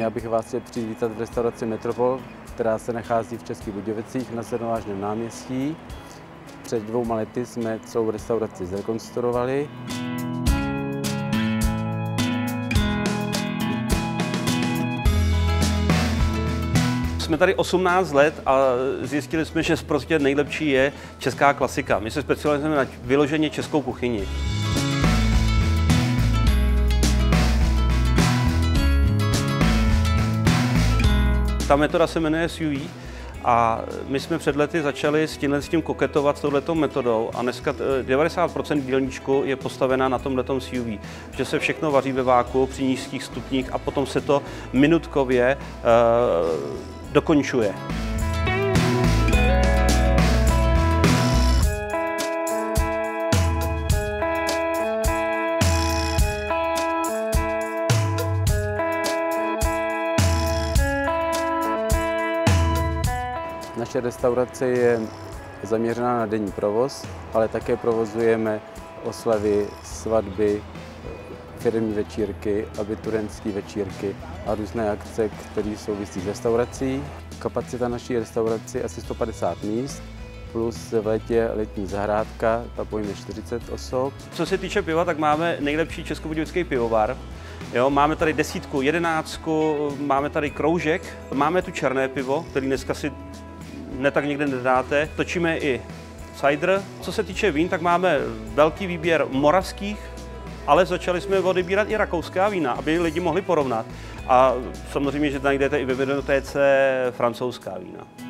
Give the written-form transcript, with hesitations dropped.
Já bych vás chtěl přivítat v restauraci Metropol, která se nachází v Českých Budějovicích na Sedmovážném náměstí. Před 2 lety jsme celou restauraci zrekonstruovali. Jsme tady 18 let a zjistili jsme, že prostě nejlepší je česká klasika. My se specializujeme na vyloženě českou kuchyni. Ta metoda se jmenuje SUV a my jsme před lety začali s tím koketovat s touhletou metodou a dneska 90% jídelníčku je postavená na tomhletom SUV, že se všechno vaří ve váku při nízkých stupních a potom se to minutkově dokončuje. Naše restaurace je zaměřená na denní provoz, ale také provozujeme oslavy, svatby, firemní večírky, abiturientské večírky a různé akce, které souvisí s restaurací. Kapacita naší restaurace je asi 150 míst, plus v létě letní zahrádka, ta pojme 40 osob. Co se týče piva, tak máme nejlepší českobudějovický pivovar. Jo, máme tady 10, 11, máme tady kroužek, máme tu černé pivo, který dneska si ne tak někde nedáte. Točíme i cider. Co se týče vín, tak máme velký výběr moravských, ale začali jsme odebírat i rakouská vína, aby lidi mohli porovnat. A samozřejmě, že najdete i ve vinotéce francouzská vína.